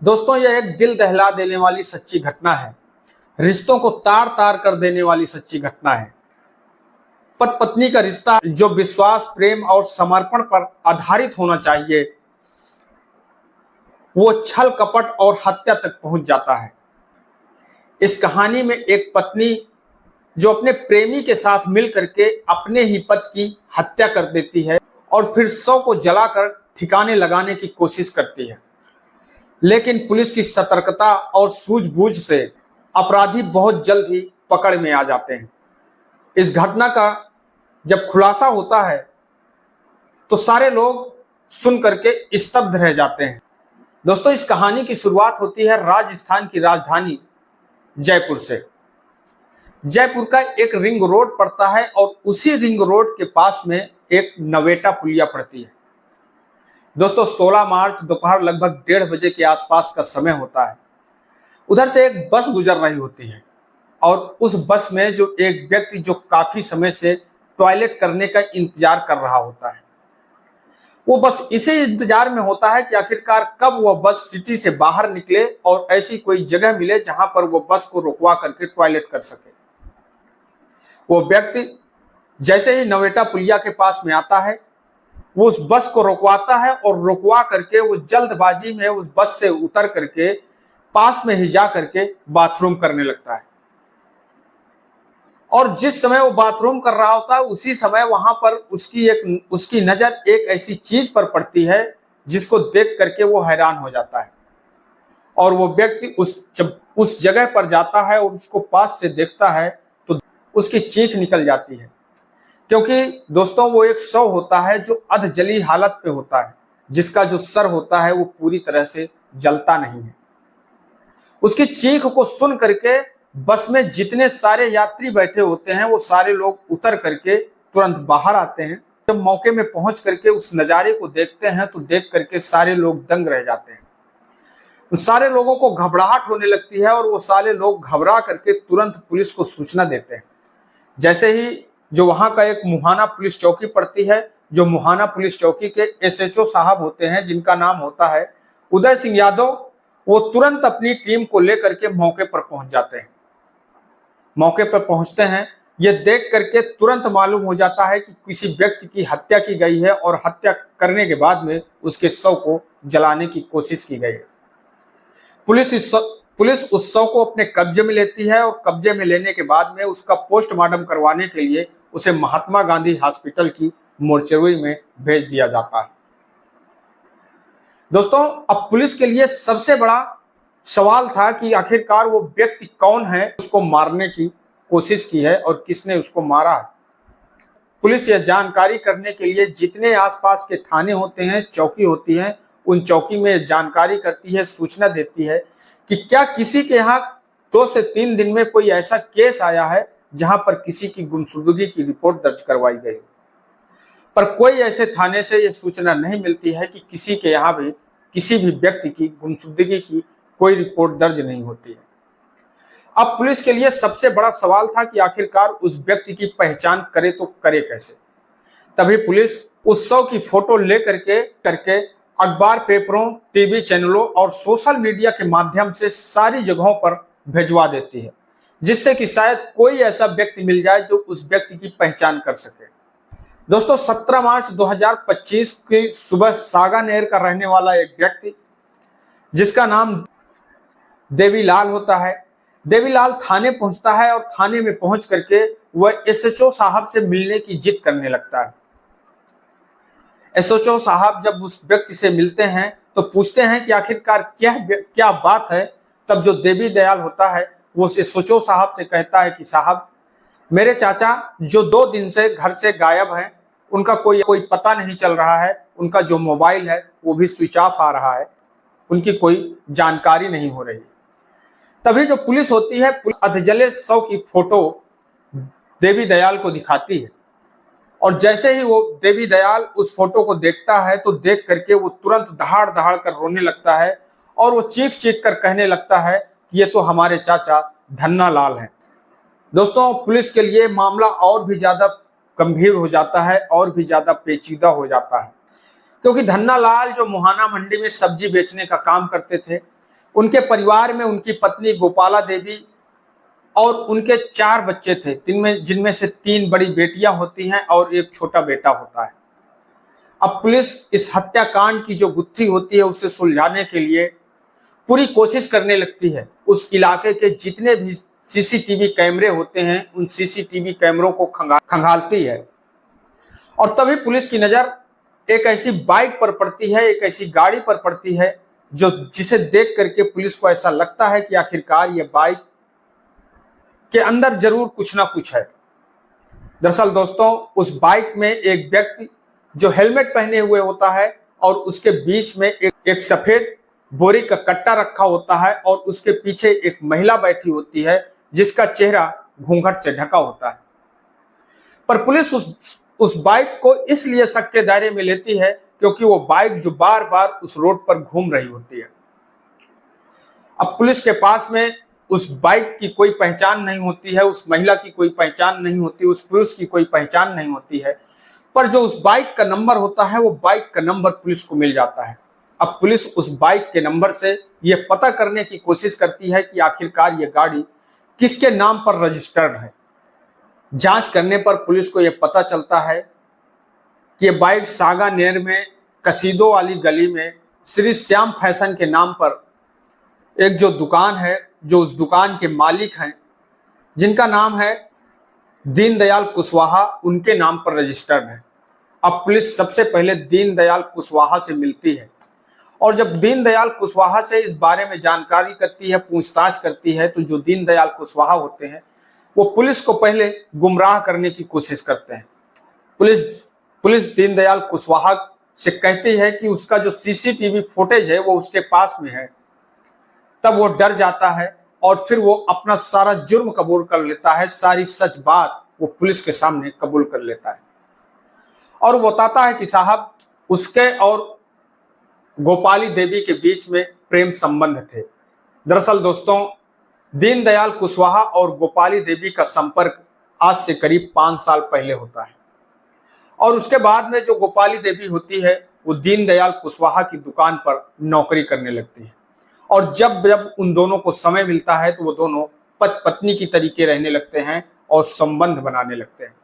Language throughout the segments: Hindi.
दोस्तों, यह एक दिल दहला देने वाली सच्ची घटना है। रिश्तों को तार तार कर देने वाली सच्ची घटना है। पति पत्नी का रिश्ता जो विश्वास, प्रेम और समर्पण पर आधारित होना चाहिए, वो छल कपट और हत्या तक पहुंच जाता है। इस कहानी में एक पत्नी जो अपने प्रेमी के साथ मिल करके अपने ही पति की हत्या कर देती है और फिर शव को जलाकर ठिकाने लगाने की कोशिश करती है, लेकिन पुलिस की सतर्कता और सूझबूझ से अपराधी बहुत जल्द ही पकड़ में आ जाते हैं। इस घटना का जब खुलासा होता है तो सारे लोग सुन करके स्तब्ध रह जाते हैं। दोस्तों, इस कहानी की शुरुआत होती है राजस्थान की राजधानी जयपुर से। जयपुर का एक रिंग रोड पड़ता है और उसी रिंग रोड के पास में एक नवेटा पुलिया पड़ती है। दोस्तों, 16 मार्च दोपहर लगभग 1:30 बजे के आसपास का समय होता है। उधर से एक बस गुजर रही होती है और उस बस में जो एक व्यक्ति जो काफी समय से टॉयलेट करने का इंतजार कर रहा होता है, वो बस इसी इंतजार में होता है कि आखिरकार कब वह बस सिटी से बाहर निकले और ऐसी कोई जगह मिले जहां पर वो बस को रुकवा करके टॉयलेट कर सके। वो व्यक्ति जैसे ही नवेटा पुलिया के पास में आता है, वो उस बस को रुकवाता है और रुकवा करके वो जल्दबाजी में उस बस से उतर करके पास में ही जा करके बाथरूम करने लगता है। और जिस समय वो बाथरूम कर रहा होता है, उसी समय वहां पर उसकी नजर एक ऐसी चीज पर पड़ती है जिसको देख करके वो हैरान हो जाता है। और वो व्यक्ति उस जगह पर जाता है और उसको पास से देखता है तो उसकी चीख निकल जाती है, क्योंकि दोस्तों वो एक शव होता है जो अधजली हालत पे होता है, जिसका जो सर होता है वो पूरी तरह से जलता नहीं है। उसकी चीख को सुन करके बस में जितने सारे यात्री बैठे होते हैं वो सारे लोग उतर करके तुरंत बाहर आते हैं। जब मौके में पहुंच करके उस नज़ारे को देखते हैं तो देख करके सारे लोग दंग रह जाते हैं। उन सारे लोगों को घबराहट होने लगती है और वो सारे लोग घबरा करके तुरंत पुलिस को सूचना देते हैं। जैसे ही जो वहां का एक मुहाना पुलिस चौकी पड़ती है, जो मुहाना पुलिस चौकी के एसएचओ साहब होते हैं जिनका नाम होता है उदय सिंह यादव, वो तुरंत अपनी टीम को लेकर के मौके पर पहुंच जाते हैं। मौके पर पहुंचते हैं, ये देख करके तुरंत मालूम हो जाता है कि किसी व्यक्ति की हत्या की गई है और हत्या करने के बाद में उसके शव को जलाने की कोशिश की गई है। पुलिस उस शव को अपने कब्जे में लेती है और कब्जे में लेने के बाद में उसका पोस्टमार्टम करवाने के लिए उसे महात्मा गांधी हॉस्पिटल की मोर्चरी में भेज दिया जाता है। दोस्तों, अब पुलिस के लिए सबसे बड़ा सवाल था कि आखिरकार वो व्यक्ति कौन है, उसको मारने की कोशिश की है और किसने उसको मारा है। पुलिस यह जानकारी करने के लिए जितने आसपास के थाने होते हैं, चौकी होती है, उन चौकी में जानकारी करती है, सूचना देती है कि क्या किसी के यहाँ 2 से 3 दिन में कोई ऐसा केस आया है जहां पर किसी की गुमशुदगी की रिपोर्ट दर्ज करवाई गई। पर कोई ऐसे थाने से यह सूचना नहीं मिलती है कि किसी के यहाँ भी किसी भी व्यक्ति की गुमशुदगी की कोई रिपोर्ट दर्ज नहीं होती है। अब पुलिस के लिए सबसे बड़ा सवाल था कि आखिरकार उस व्यक्ति की पहचान करे तो करे कैसे। तभी पुलिस उस शव की फोटो ले करके अखबार, पेपरों, टीवी चैनलों और सोशल मीडिया के माध्यम से सारी जगहों पर भिजवा देती है, जिससे कि शायद कोई ऐसा व्यक्ति मिल जाए जो उस व्यक्ति की पहचान कर सके। दोस्तों, 17 मार्च 2025 की सुबह सागानेर का रहने वाला एक व्यक्ति जिसका नाम देवीलाल होता है, देवीलाल थाने पहुंचता है और थाने में पहुंच करके वह एसएचओ साहब से मिलने की जिद करने लगता है। एसएचओ साहब जब उस व्यक्ति से मिलते हैं तो पूछते हैं कि आखिरकार क्या बात है। तब जो देवी दयाल होता है वो एसएचओ साहब से कहता है कि साहब, मेरे चाचा जो 2 दिन से घर से गायब हैं, उनका कोई पता नहीं चल रहा है, उनका जो मोबाइल है वो भी स्विच ऑफ आ रहा है, उनकी कोई जानकारी नहीं हो रही। तभी जो पुलिस होती है, अधजले शव की फोटो देवी दयाल को दिखाती है और जैसे ही वो देवी दयाल उस फोटो को देखता है तो देख करके वो तुरंत दहाड़ दहाड़ कर रोने लगता है और वो चीख चीख कर कहने लगता है कि ये तो हमारे चाचा धन्ना लाल हैं। दोस्तों, पुलिस के लिए मामला और भी ज्यादा गंभीर हो जाता है और भी ज्यादा पेचीदा हो जाता है, क्योंकि धन्ना लाल जो मुहाना मंडी में सब्जी बेचने का काम करते थे, उनके परिवार में उनकी पत्नी गोपाला देवी और उनके 4 बच्चे थे, जिनमें से 3 बड़ी बेटियां होती हैं और एक छोटा बेटा होता है। अब पुलिस इस हत्याकांड की जो गुत्थी होती है उसे सुलझाने के लिए पूरी कोशिश करने लगती है। उस इलाके के जितने भी सीसीटीवी कैमरे होते हैं उन सीसीटीवी कैमरों को खंगालती है और तभी पुलिस की नजर एक ऐसी बाइक पर पड़ती है, एक ऐसी गाड़ी पर पड़ती है जिसे देख करके पुलिस को ऐसा लगता है कि आखिरकार ये बाइक के अंदर जरूर कुछ ना कुछ है। दरअसल दोस्तों, उस बाइक में एक व्यक्ति जो हेलमेट पहने हुए होता है और उसके बीच में एक सफेद बोरी का कट्टा रखा होता है और उसके पीछे एक महिला बैठी होती है जिसका चेहरा घूंघट से ढका होता है। पर पुलिस उस बाइक को इसलिए शक के दायरे में लेती है क्योंकि वो बाइक जो बार बार उस रोड पर घूम रही होती है। अब पुलिस के पास में उस बाइक की कोई पहचान नहीं होती है, उस महिला की कोई पहचान नहीं होती, उस पुरुष की कोई पहचान नहीं होती है, पर जो उस बाइक का नंबर होता है वो बाइक का नंबर पुलिस को मिल जाता है। अब पुलिस उस बाइक के नंबर से यह पता करने की कोशिश करती है कि आखिरकार ये गाड़ी किसके नाम पर रजिस्टर्ड है। जांच करने पर पुलिस को यह पता चलता है कि ये बाइक सागानेर में कसीदों वाली गली में श्री श्याम फैशन के नाम पर एक जो दुकान है, जो उस दुकान के मालिक हैं जिनका नाम है दीनदयाल कुशवाहा, उनके नाम पर रजिस्टर्ड है। अब पुलिस सबसे पहले दीनदयाल कुशवाहा से मिलती है और जब दीनदयाल कुशवाहा से इस बारे में जानकारी करती है, पूछताछ करती है, तो जो दीनदयाल कुशवाहा होते हैं वो पुलिस को पहले गुमराह करने की कोशिश करते हैं। पुलिस दीनदयाल कुशवाहा से कहती है कि उसका जो सीसीटीवी फुटेज है वो उसके पास में है। तब वो डर जाता है और फिर वो अपना सारा जुर्म कबूल कर लेता है, सारी सच बात वो पुलिस के सामने कबूल कर लेता है और वो बताता है कि साहब, उसके और गोपाली देवी के बीच में प्रेम संबंध थे। दरअसल दोस्तों, दीनदयाल कुशवाहा और गोपाली देवी का संपर्क आज से करीब 5 साल पहले होता है और उसके बाद में जो गोपाली देवी होती है वो दीनदयाल कुशवाहा की दुकान पर नौकरी करने लगती है और जब जब उन दोनों को समय मिलता है तो वो दोनों पति पत्नी की तरीके रहने लगते हैं और संबंध बनाने लगते हैं।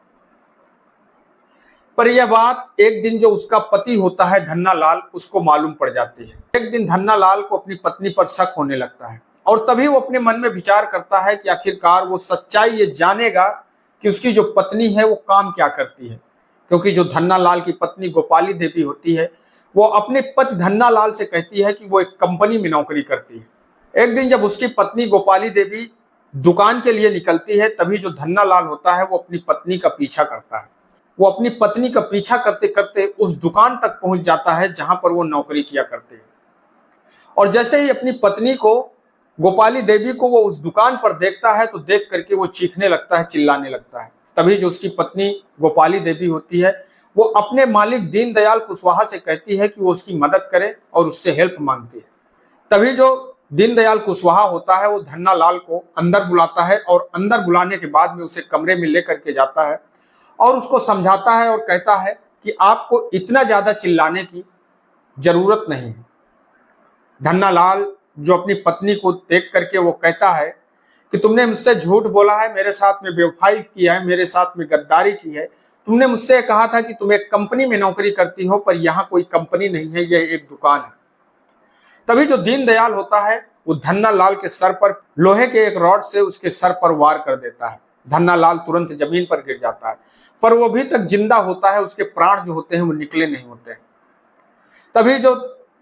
पर यह बात एक दिन जो उसका पति होता है धन्ना लाल, उसको मालूम पड़ जाती है। एक दिन धन्ना लाल को अपनी पत्नी पर शक होने लगता है और तभी वो अपने मन में विचार करता है कि आखिरकार वो सच्चाई ये जानेगा कि उसकी जो पत्नी है वो काम क्या करती है, क्योंकि जो धन्ना लाल की पत्नी गोपाली देवी होती है वो अपने पति धन्ना लाल से कहती है कि वो एक कंपनी में नौकरी करती है। एक दिन जब उसकी पत्नी गोपाली देवी दुकान के लिए निकलती है तभी जो धन्ना लाल होता है वो अपनी पत्नी का पीछा करता है। वो अपनी पत्नी का पीछा करते करते उस दुकान तक पहुंच जाता है जहां पर वो नौकरी किया करते हैं और जैसे ही अपनी पत्नी को, गोपाली देवी को वो उस दुकान पर देखता है तो देख करके वो चीखने लगता है, चिल्लाने लगता है। तभी जो उसकी पत्नी गोपाली देवी होती है वो अपने मालिक दीनदयाल कुशवाहा से कहती है कि वो उसकी मदद करे और उससे हेल्प मांगती है। तभी जो दीनदयाल कुशवाहा होता है वो धन्ना लाल को अंदर बुलाता है और अंदर बुलाने के बाद में उसे कमरे में लेकर के जाता है और उसको समझाता है और कहता है कि आपको इतना ज्यादा चिल्लाने की जरूरत नहीं है। धन्ना लाल जो अपनी पत्नी को देख करके वो कहता है कि तुमने मुझसे झूठ बोला है, मेरे साथ में बेवफाई किया है, मेरे साथ में गद्दारी की है। तुमने मुझसे कहा था कि तुम एक कंपनी में नौकरी करती हो, पर यहाँ कोई कंपनी नहीं है, यह एक दुकान है। तभी जो दीनदयाल होता है वो धन्ना लाल के सर पर लोहे के एक रॉड से उसके सर पर वार कर देता है। धन्ना लाल तुरंत जमीन पर गिर जाता है, पर वो अभी तक जिंदा होता है, उसके प्राण जो होते हैं वो निकले नहीं होते हैं। तभी जो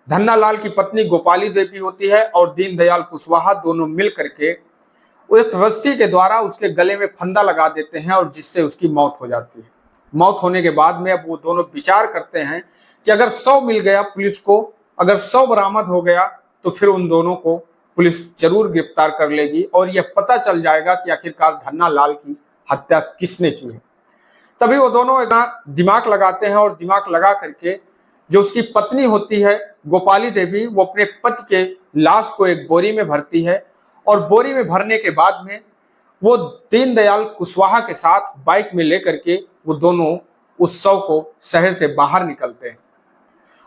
धन्ना लाल की पत्नी गोपाली देवी होती है और दीनदयाल कुशवाहा दोनों मिल करके वो एक रस्सी के द्वारा उसके गले में फंदा लगा देते हैं और जिससे उसकी मौत हो जाती है। मौत होने के बाद में अब वो दोनों विचार करते हैं कि अगर 100 मिल गया पुलिस को, अगर 100 बरामद हो गया तो फिर उन दोनों को पुलिस जरूर गिरफ्तार कर लेगी और यह पता चल जाएगा कि आखिरकार धन्ना लाल की हत्या किसने की है। तभी वो दोनों दिमाग लगाते हैं और दिमाग लगा करके जो उसकी पत्नी होती है गोपाली देवी, वो अपने पति के लाश को एक बोरी में भरती है और बोरी में भरने के बाद में वो दीनदयाल कुशवाहा के साथ बाइक में लेकर के वो दोनों उस शव को शहर से बाहर निकलते हैं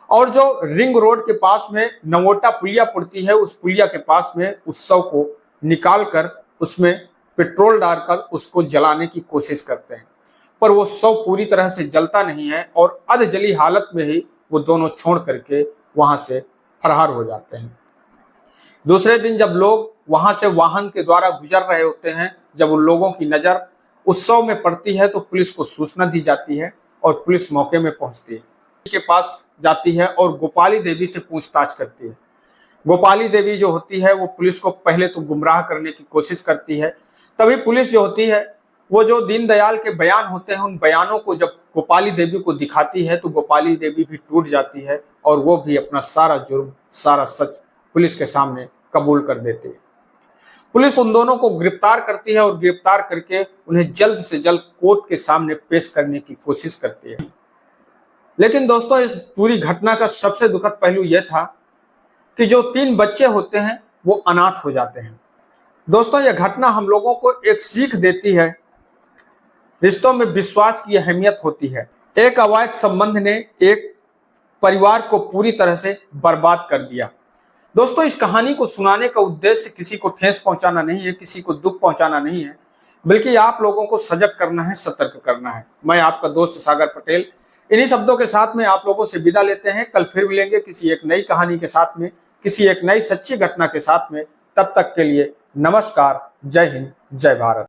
और जो रिंग रोड के पास में नवोटा पुलिया पड़ती है, उस पुलिया के पास में उस शव को निकालकर उसमें पेट्रोल डालकर उसको जलाने की कोशिश करते हैं, पर वो शव पूरी तरह से जलता नहीं है और अध जली हालत में ही वो दोनों छोड़ करके वहां से फरार हो जाते हैं। दूसरे दिन जब लोग वहां से वाहन के द्वारा गुजर रहे होते हैं, जब उन लोगों की नजर उस शव में पड़ती है तो पुलिस को सूचना दी जाती है और पुलिस मौके में पहुंचती है, के पास जाती है और गोपाली देवी से पूछताछ करती है। गोपाली देवी जो होती है वो पुलिस को पहले तो गुमराह करने की कोशिश करती है, तभी पुलिस जो होती है वो जो दीनदयाल के बयान होते हैं उन बयानों को जब गोपाली देवी को दिखाती है तो गोपाली देवी भी टूट जाती है और वो भी अपना सारा जुर्म, सारा सच पुलिस के सामने कबूल कर देती है। पुलिस उन दोनों को गिरफ्तार करती है और गिरफ्तार करके उन्हें जल्द से जल्द कोर्ट के सामने पेश करने की कोशिश करती है। लेकिन दोस्तों, इस पूरी घटना का सबसे दुखद पहलू यह था कि जो 3 बच्चे होते हैं वो अनाथ हो जाते हैं। दोस्तों, यह घटना हम लोगों को एक सीख देती है, रिश्तों में विश्वास की अहमियत होती है। एक अवैध संबंध ने एक परिवार को पूरी तरह से बर्बाद कर दिया। दोस्तों, इस कहानी को सुनाने का उद्देश्य किसी को ठेस पहुंचाना नहीं है, किसी को दुख पहुंचाना नहीं है, बल्कि आप लोगों को सजग करना है, सतर्क करना है। मैं आपका दोस्त सागर पटेल इन्हीं शब्दों के साथ में आप लोगों से विदा लेते हैं। कल फिर मिलेंगे किसी एक नई कहानी के साथ में, किसी एक नई सच्ची घटना के साथ में। तब तक के लिए नमस्कार, जय हिंद, जय भारत।